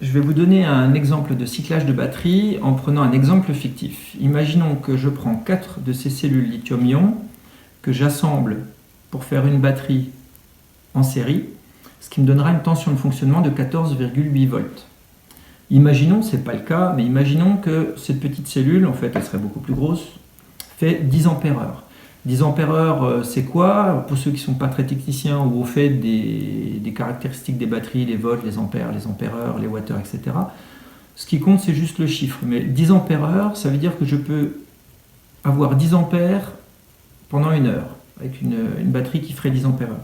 Je vais vous donner un exemple de cyclage de batterie en prenant un exemple fictif. Imaginons que je prends 4 de ces cellules lithium-ion que j'assemble pour faire une batterie en série, ce qui me donnera une tension de fonctionnement de 14,8 volts. Imaginons, ce n'est pas le cas, mais imaginons que cette petite cellule, en fait elle serait beaucoup plus grosse, fait 10 ampères-heure. 10 ampères-heure, c'est quoi? Pour ceux qui ne sont pas très techniciens ou au fait des caractéristiques des batteries, les volts, les ampères-heure, les watts-heure, etc. Ce qui compte, c'est juste le chiffre. Mais 10 ampères-heure, ça veut dire que je peux avoir 10 ampères pendant une heure, avec une batterie qui ferait 10 ampères-heure.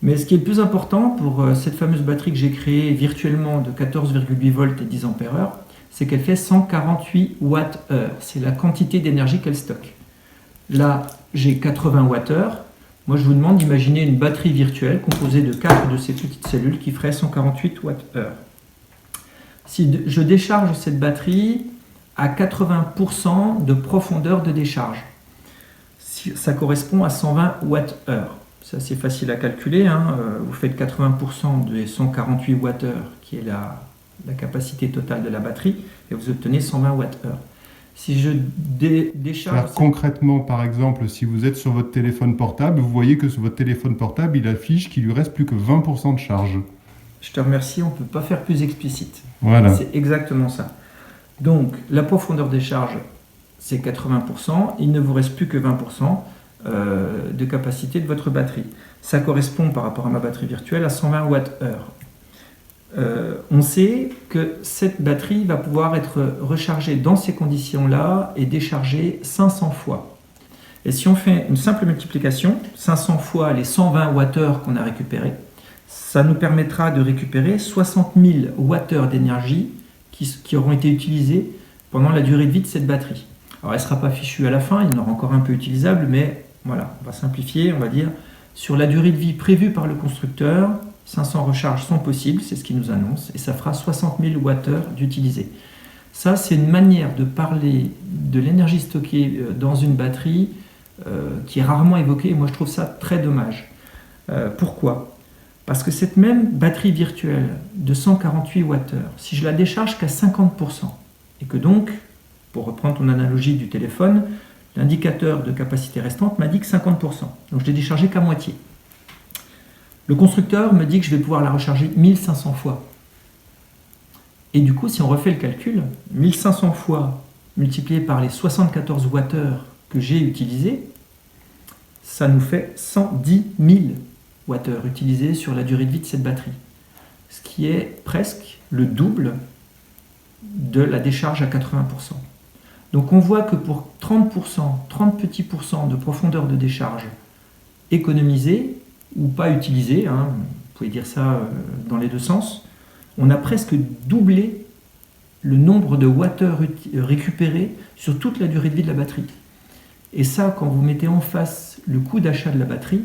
Mais ce qui est le plus important pour cette fameuse batterie que j'ai créée virtuellement de 14,8 volts et 10 ampères-heure, c'est qu'elle fait 148 watts-heure. C'est la quantité d'énergie qu'elle stocke. Là, j'ai 80 watts-heure. Moi, je vous demande d'imaginer une batterie virtuelle composée de 4 de ces petites cellules qui ferait 148 watts-heure. Si je décharge cette batterie à 80% de profondeur de décharge, ça correspond à 120 watts-heure. C'est assez facile à calculer. Vous faites 80% des 148 watts-heure, qui est la capacité totale de la batterie, et vous obtenez 120 watts-heure. Si je décharge... Concrètement, par exemple, si vous êtes sur votre téléphone portable, vous voyez que sur votre téléphone portable, il affiche qu'il lui reste plus que 20% de charge. Je te remercie, on ne peut pas faire plus explicite. Voilà. C'est exactement ça. Donc, la profondeur des charges, c'est 80%. Il ne vous reste plus que 20% de capacité de votre batterie. Ça correspond, par rapport à ma batterie virtuelle, à 120 watts-heure. On sait que cette batterie va pouvoir être rechargée dans ces conditions-là et déchargée 500 fois. Et si on fait une simple multiplication, 500 fois les 120 watts-heure qu'on a récupérés, ça nous permettra de récupérer 60 000 watts-heure d'énergie qui auront été utilisés pendant la durée de vie de cette batterie. Alors elle ne sera pas fichue à la fin, il y en aura encore un peu utilisable, mais voilà, on va simplifier, on va dire, sur la durée de vie prévue par le constructeur, 500 recharges sont possibles, c'est ce qu'il nous annonce, et ça fera 60 000 watts-heure d'utilisés. Ça, c'est une manière de parler de l'énergie stockée dans une batterie qui est rarement évoquée, et moi je trouve ça très dommage. Pourquoi ? Parce que cette même batterie virtuelle de 148 watts-heure, si je la décharge qu'à 50%, et que donc, pour reprendre ton analogie du téléphone, l'indicateur de capacité restante m'indique 50%, donc je l'ai déchargé qu'à moitié. Le constructeur me dit que je vais pouvoir la recharger 1500 fois. Et du coup, si on refait le calcul, 1500 fois multiplié par les 74 watts-heure que j'ai utilisés, ça nous fait 110 000 watts-heure utilisés sur la durée de vie de cette batterie. Ce qui est presque le double de la décharge à 80%. Donc on voit que pour 30%, 30 petits pourcents de profondeur de décharge économisée, ou pas utilisé, vous pouvez dire ça dans les deux sens, on a presque doublé le nombre de watts-heure récupérés sur toute la durée de vie de la batterie. Et ça, quand vous mettez en face le coût d'achat de la batterie,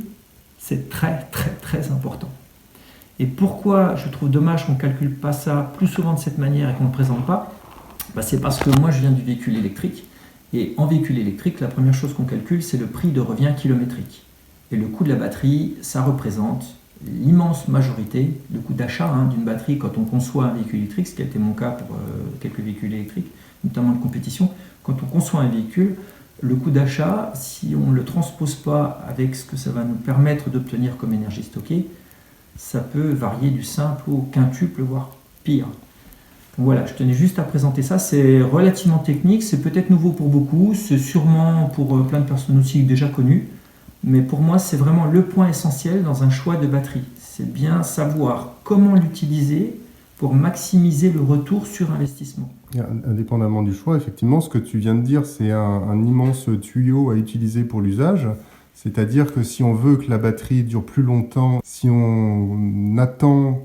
c'est très très très important. Et pourquoi je trouve dommage qu'on ne calcule pas ça plus souvent de cette manière et qu'on ne le présente pas? C'est parce que moi je viens du véhicule électrique, et en véhicule électrique, la première chose qu'on calcule, c'est le prix de revient kilométrique. Et le coût de la batterie, ça représente l'immense majorité, le coût d'achat d'une batterie quand on conçoit un véhicule électrique, ce qui a été mon cas pour quelques véhicules électriques, notamment de compétition. Quand on conçoit un véhicule, le coût d'achat, si on ne le transpose pas avec ce que ça va nous permettre d'obtenir comme énergie stockée, ça peut varier du simple au quintuple, voire pire. Donc voilà, je tenais juste à présenter ça. C'est relativement technique, c'est peut-être nouveau pour beaucoup, c'est sûrement pour plein de personnes aussi déjà connues. Mais pour moi, c'est vraiment le point essentiel dans un choix de batterie. C'est bien savoir comment l'utiliser pour maximiser le retour sur investissement. Indépendamment du choix, effectivement, ce que tu viens de dire, c'est un immense tuyau à utiliser pour l'usage. C'est-à-dire que si on veut que la batterie dure plus longtemps, si on n'attend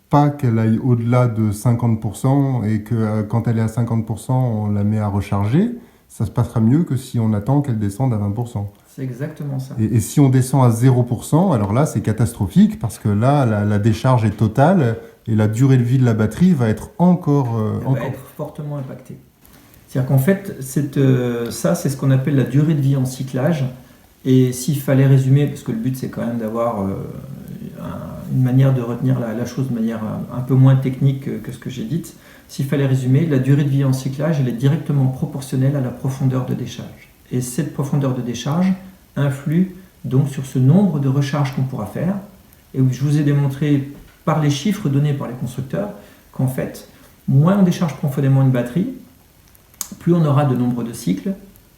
pas qu'elle aille au-delà de 50% et que quand elle est à 50%, on la met à recharger, ça se passera mieux que si on attend qu'elle descende à 20%. C'est exactement ça. Et si on descend à 0%, alors là, c'est catastrophique parce que là, la décharge est totale et la durée de vie de la batterie va être va être fortement impactée. C'est-à-dire qu'en fait, ça, c'est ce qu'on appelle la durée de vie en cyclage. Et s'il fallait résumer, parce que le but, c'est quand même d'avoir une manière de retenir la chose de manière un peu moins technique que ce que j'ai dit. S'il fallait résumer, la durée de vie en cyclage, elle est directement proportionnelle à la profondeur de décharge. Et cette profondeur de décharge influe donc sur ce nombre de recharges qu'on pourra faire. Et je vous ai démontré par les chiffres donnés par les constructeurs qu'en fait, moins on décharge profondément une batterie, plus on aura de nombre de cycles,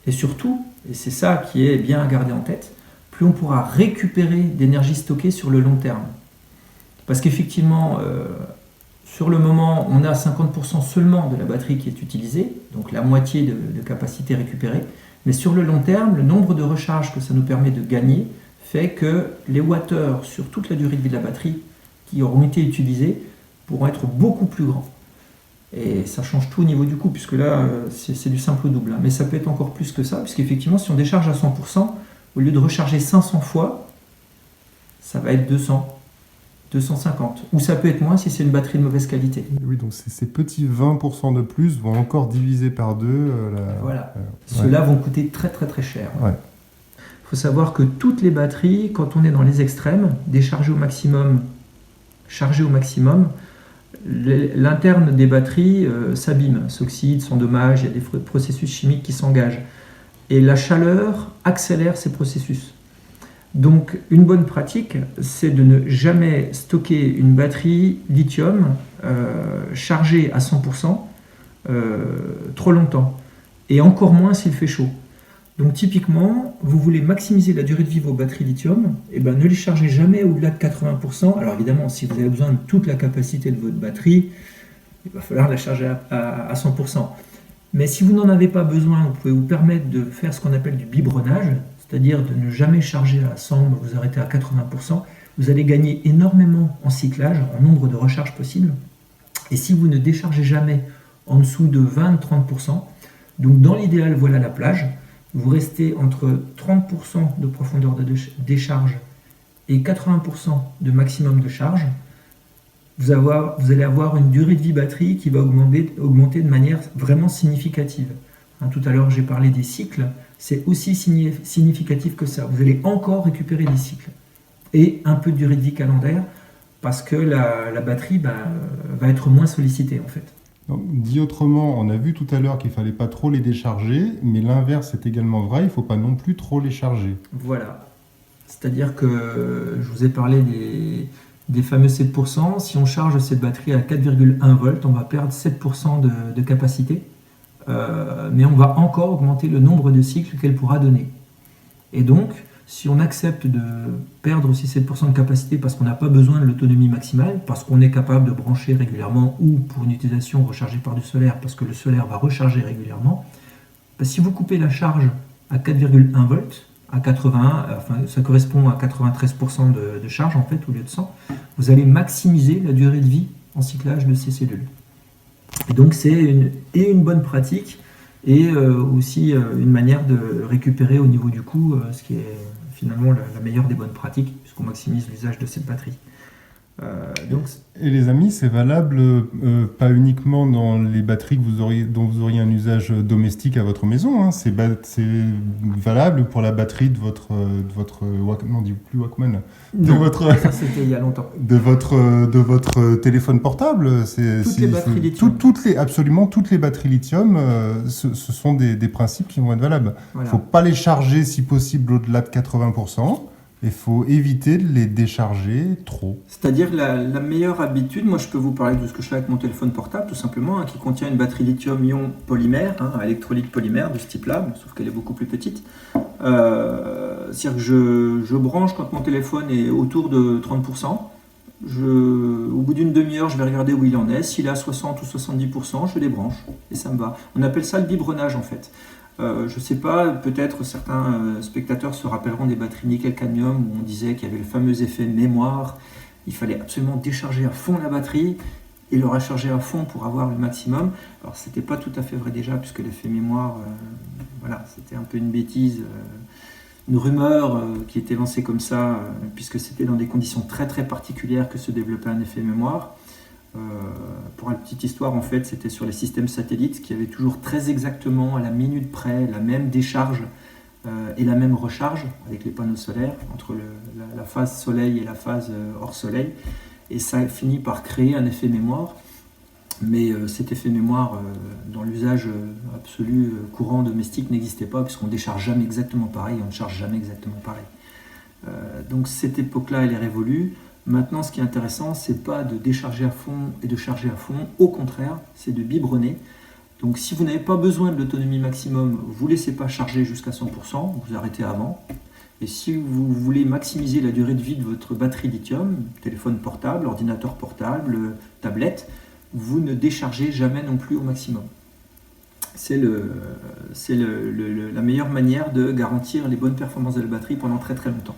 et surtout, et c'est ça qui est bien à garder en tête, plus on pourra récupérer d'énergie stockée sur le long terme. Parce qu'effectivement, sur le moment, on a 50% seulement de la batterie qui est utilisée, donc la moitié de capacité récupérée, mais sur le long terme, le nombre de recharges que ça nous permet de gagner fait que les watts-heures sur toute la durée de vie de la batterie qui auront été utilisés pourront être beaucoup plus grands. Et ça change tout au niveau du coût, puisque là, c'est du simple au double. Mais ça peut être encore plus que ça, puisqu'effectivement, si on décharge à 100%, au lieu de recharger 500 fois, ça va être 200, 250. Ou ça peut être moins si c'est une batterie de mauvaise qualité. Oui, donc ces petits 20% de plus vont encore diviser par deux. Voilà. Ceux-là vont coûter très très très cher. Ouais. Il faut savoir que toutes les batteries, quand on est dans les extrêmes, déchargées au maximum, chargées au maximum, l'interne des batteries s'abîme, s'oxyde, s'endommage, il y a des processus chimiques qui s'engagent. Et la chaleur accélère ces processus. Donc une bonne pratique, c'est de ne jamais stocker une batterie lithium chargée à 100% trop longtemps. Et encore moins s'il fait chaud. Donc typiquement, vous voulez maximiser la durée de vie de vos batteries lithium, et ben, ne les chargez jamais au-delà de 80%. Alors évidemment, si vous avez besoin de toute la capacité de votre batterie, il va falloir la charger à 100%. Mais si vous n'en avez pas besoin, vous pouvez vous permettre de faire ce qu'on appelle du biberonnage, c'est-à-dire de ne jamais charger à 100, mais vous arrêtez à 80%. Vous allez gagner énormément en cyclage, en nombre de recharges possibles. Et si vous ne déchargez jamais en dessous de 20-30%, donc dans l'idéal, voilà la plage, vous restez entre 30% de profondeur de décharge et 80% de maximum de charge, vous allez avoir une durée de vie batterie qui va augmenter de manière vraiment significative. Tout à l'heure, j'ai parlé des cycles, c'est aussi significatif que ça. Vous allez encore récupérer des cycles et un peu de durée de vie calendaire parce que la batterie va être moins sollicitée en fait. Donc, dit autrement, on a vu tout à l'heure qu'il ne fallait pas trop les décharger, mais l'inverse est également vrai, il ne faut pas non plus trop les charger. Voilà. C'est-à-dire que je vous ai parlé des fameux 7%. Si on charge cette batterie à 4,1 volts, on va perdre 7% de capacité, mais on va encore augmenter le nombre de cycles qu'elle pourra donner. Et donc, si on accepte de perdre aussi 7% de capacité parce qu'on n'a pas besoin de l'autonomie maximale, parce qu'on est capable de brancher régulièrement ou pour une utilisation rechargée par du solaire, parce que le solaire va recharger régulièrement, si vous coupez la charge à 4,1 volts, à 81, enfin, ça correspond à 93% de charge en fait au lieu de 100, vous allez maximiser la durée de vie en cyclage de ces cellules. Et donc c'est une bonne pratique et aussi une manière de récupérer au niveau du coût ce qui est finalement la meilleure des bonnes pratiques puisqu'on maximise l'usage de cette batterie. Et les amis, c'est valable pas uniquement dans les batteries dont vous auriez un usage domestique à votre maison, hein. C'est valable pour la batterie de votre Walkman, on dit plus Walkman, ça c'était il y a longtemps. De votre téléphone portable. Toutes les batteries lithium. Absolument toutes les batteries lithium, ce sont des principes qui vont être valables. Il Voilà. ne faut pas les charger si possible au-delà de 80%. Il faut éviter de les décharger trop. C'est-à-dire la meilleure habitude, moi je peux vous parler de ce que je fais avec mon téléphone portable tout simplement, qui contient une batterie lithium-ion polymère, électrolyte polymère de ce type-là, sauf qu'elle est beaucoup plus petite. C'est-à-dire que je branche quand mon téléphone est autour de 30%. Au bout d'une demi-heure, je vais regarder où il en est. S'il est à 60 ou 70%, je débranche et ça me va. On appelle ça le biberonnage en fait. Je ne sais pas, peut-être certains spectateurs se rappelleront des batteries nickel-cadmium où on disait qu'il y avait le fameux effet mémoire. Il fallait absolument décharger à fond la batterie et le recharger à fond pour avoir le maximum. Alors ce n'était pas tout à fait vrai déjà puisque l'effet mémoire, c'était un peu une bêtise, une rumeur qui était lancée comme ça puisque c'était dans des conditions très très particulières que se développait un effet mémoire. Pour une petite histoire, en fait, c'était sur les systèmes satellites qui avaient toujours très exactement à la minute près la même décharge et la même recharge avec les panneaux solaires entre la phase soleil et la phase hors soleil. Et ça finit par créer un effet mémoire. Mais cet effet mémoire, dans l'usage absolu courant domestique, n'existait pas, puisqu'on ne décharge jamais exactement pareil, on ne charge jamais exactement pareil. Donc cette époque-là, elle est révolue. Maintenant, ce qui est intéressant, c'est pas de décharger à fond et de charger à fond. Au contraire, c'est de biberonner. Donc si vous n'avez pas besoin de l'autonomie maximum, vous ne laissez pas charger jusqu'à 100%, vous arrêtez avant. Et si vous voulez maximiser la durée de vie de votre batterie lithium, téléphone portable, ordinateur portable, tablette, vous ne déchargez jamais non plus au maximum. C'est la meilleure manière de garantir les bonnes performances de la batterie pendant très très longtemps.